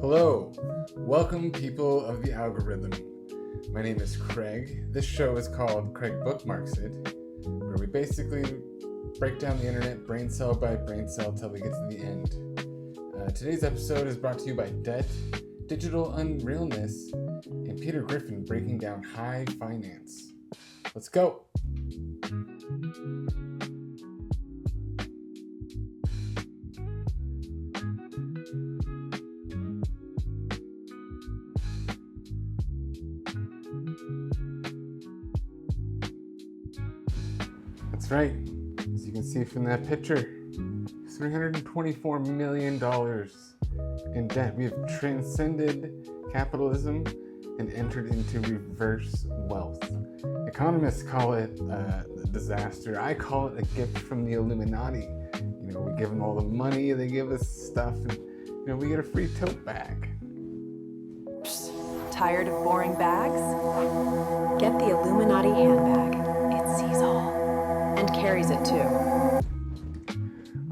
Hello, welcome people of the algorithm. My name is Craig. This show is called Craig Bookmarks It, where we basically break down the internet brain cell by brain cell till we get to the end. Today's episode is brought to you by debt, digital unrealness, and Peter Griffin breaking down high finance. Let's go. That's right. As you can see from that picture, $324 million in debt. We have transcended capitalism and entered into reverse wealth. Economists call it a disaster. I call it a gift from the Illuminati. We give them all the money, they give us stuff, and we get a free tote bag. Tired of boring bags? Get the Illuminati handbag. It sees all. And carries it too.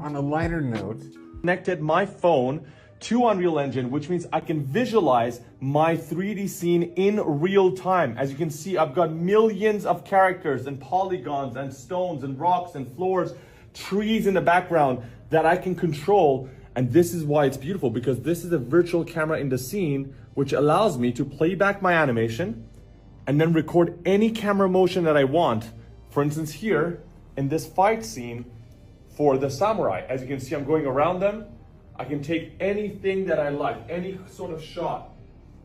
On a lighter note, connected my phone to Unreal Engine, which means I can visualize my 3D scene in real time. As you can see, I've got millions of characters and polygons and stones and rocks and floors, trees in the background that I can control. And this is why it's beautiful, because this is a virtual camera in the scene, which allows me to play back my animation and then record any camera motion that I want. For instance, here in this fight scene for the samurai, as you can see, I'm going around them. I can take anything that I like, any sort of shot.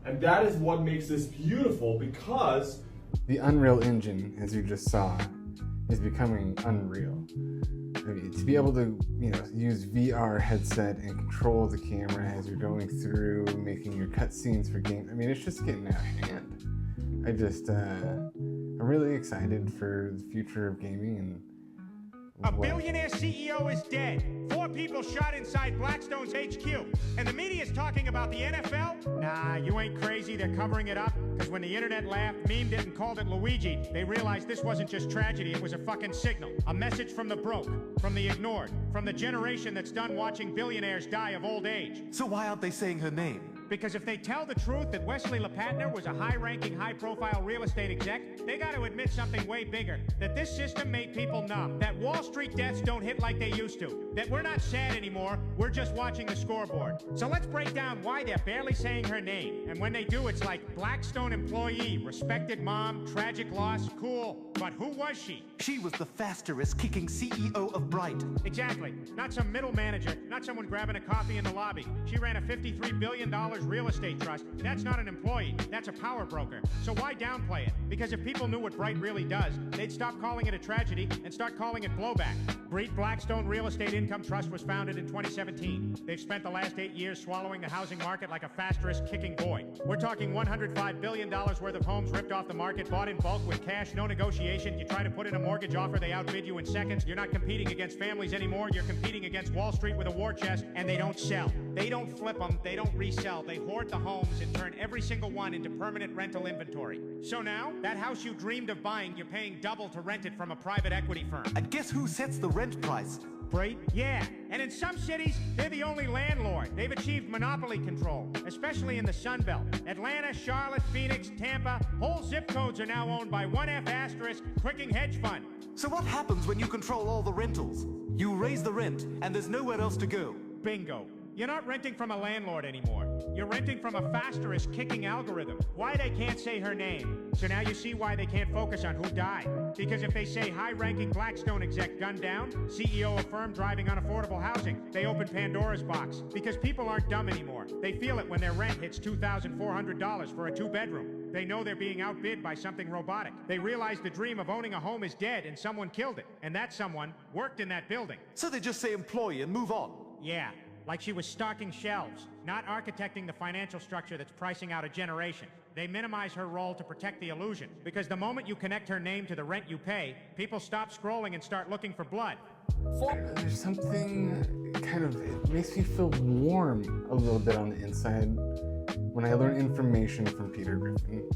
And that is what makes this beautiful, because the Unreal Engine, as you just saw, is becoming unreal. To be able to, use VR headset and control the camera as you're going through making your cutscenes for games. It's just getting out of hand. I'm really excited for the future of gaming and a billionaire CEO is dead. 4 people shot inside Blackstone's HQ. And the media's talking about the NFL? Nah, you ain't crazy. They're covering it up. Because when the internet laughed, memed it, and called it Luigi, they realized this wasn't just tragedy, it was a fucking signal. A message from the broke, from the ignored, from the generation that's done watching billionaires die of old age. So why aren't they saying her name? Because if they tell the truth that Wesley LePatner was a high-ranking, high-profile real estate exec, they got to admit something way bigger. That this system made people numb. That Wall Street deaths don't hit like they used to. That we're not sad anymore, we're just watching the scoreboard. So let's break down why they're barely saying her name. And when they do, it's like Blackstone employee, respected mom, tragic loss, cool. But who was she? She was the fastest kicking CEO of Bright. Exactly. Not some middle manager, not someone grabbing a coffee in the lobby. She ran a $53 billion real estate trust. That's not an employee, that's a power broker. So why downplay it? Because if people knew what Bright really does, they'd stop calling it a tragedy and start calling it blowback. Blackstone Real Estate Income Trust was founded in 2017. They've spent the last 8 years swallowing the housing market like a fast-risk kicking boy. We're talking $105 billion worth of homes ripped off the market, bought in bulk with cash, no negotiation. You try to put in a mortgage offer, they outbid you in seconds. You're not competing against families anymore, you're competing against Wall Street with a war chest, and they don't sell. They don't flip them, they don't resell. They hoard the homes and turn every single one into permanent rental inventory. So now, that house you dreamed of buying, you're paying double to rent it from a private equity firm. And guess who sets the rent price? Bright? Yeah, and in some cities, they're the only landlord. They've achieved monopoly control, especially in the Sun Belt. Atlanta, Charlotte, Phoenix, Tampa, whole zip codes are now owned by 1F asterisk Cricking Hedge Fund. So what happens when you control all the rentals? You raise the rent, and there's nowhere else to go. Bingo. You're not renting from a landlord anymore. You're renting from a fasterist kicking algorithm. Why they can't say her name. So now you see why they can't focus on who died. Because if they say high-ranking Blackstone exec gunned down, CEO of firm driving unaffordable housing, they open Pandora's box. Because people aren't dumb anymore. They feel it when their rent hits $2,400 for a 2-bedroom. They know they're being outbid by something robotic. They realize the dream of owning a home is dead and someone killed it. And that someone worked in that building. So they just say employee and move on. Yeah. Like she was stocking shelves, not architecting the financial structure that's pricing out a generation. They minimize her role to protect the illusion, because the moment you connect her name to the rent you pay, people stop scrolling and start looking for blood. There's something it makes me feel warm a little bit on the inside when I learn information from Peter Griffin.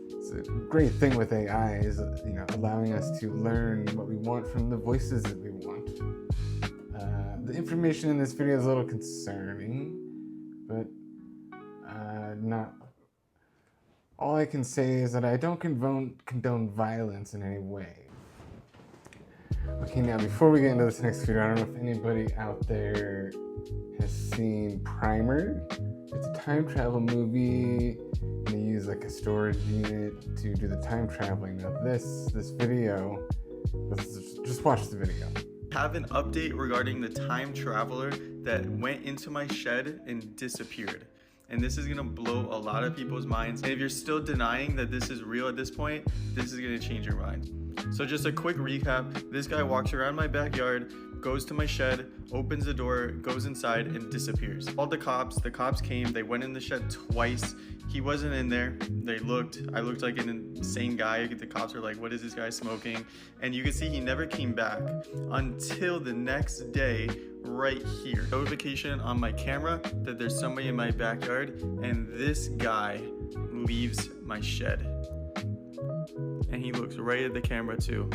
It's a great thing with AI is, allowing us to learn what we want from the voices that we want. The information in this video is a little concerning, but not. All I can say is that I don't condone violence in any way. Okay, now before we get into this next video, I don't know if anybody out there has seen Primer. It's a time travel movie, and they use like a storage unit to do the time traveling. Now this video, just watch the video. Have an update regarding the time traveler that went into my shed and disappeared. And this is gonna blow a lot of people's minds. And if you're still denying that this is real at this point, this is gonna change your mind. So just a quick recap, this guy walks around my backyard, goes to my shed, opens the door, goes inside, and disappears. Called the cops came, they went in the shed twice. He wasn't in there. I looked like an insane guy. The cops were like, what is this guy smoking? And you can see he never came back until the next day, right here. Notification on my camera that there's somebody in my backyard, and this guy leaves my shed. And he looks right at the camera too.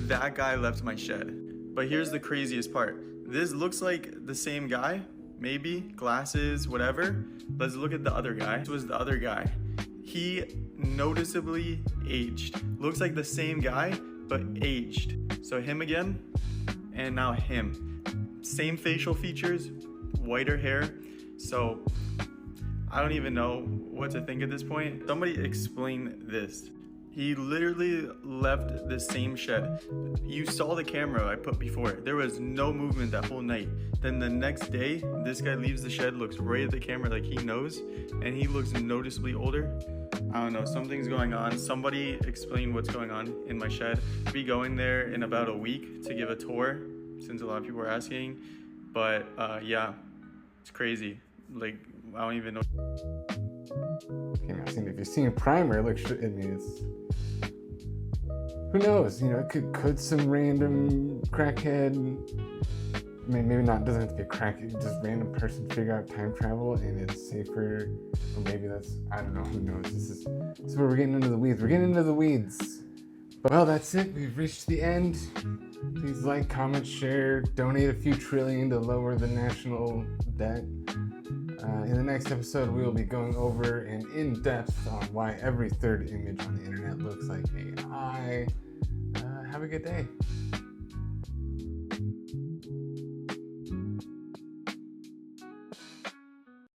That guy left my shed. But here's the craziest part. This looks like the same guy, maybe, glasses, whatever. Let's look at the other guy. This was the other guy. He noticeably aged. Looks like the same guy, but aged. So him again, and now him. Same facial features, whiter hair. So I don't even know what to think at this point. Somebody explain this. He literally left the same shed. You saw the camera I put before. There was no movement that whole night. Then the next day, this guy leaves the shed, looks right at the camera like he knows, and he looks noticeably older. I don't know, something's going on. Somebody explain what's going on in my shed. I'll be going there in about a week to give a tour, since a lot of people are asking. But yeah, it's crazy. Like, I don't even know. Okay, now, if you're seeing Primer, look, I mean, it's, who knows? You know, it could some random crackhead, I mean, maybe not, doesn't have to be a crackhead, just random person figure out time travel and it's safer, or maybe that's, I don't know, who knows? This is where we're getting into the weeds. We're getting into the weeds. But, well, that's it. We've reached the end. Please like, comment, share, donate a few trillion to lower the national debt. In the next episode, we will be going over and in depth on why every third image on the internet looks like AI. Have a good day.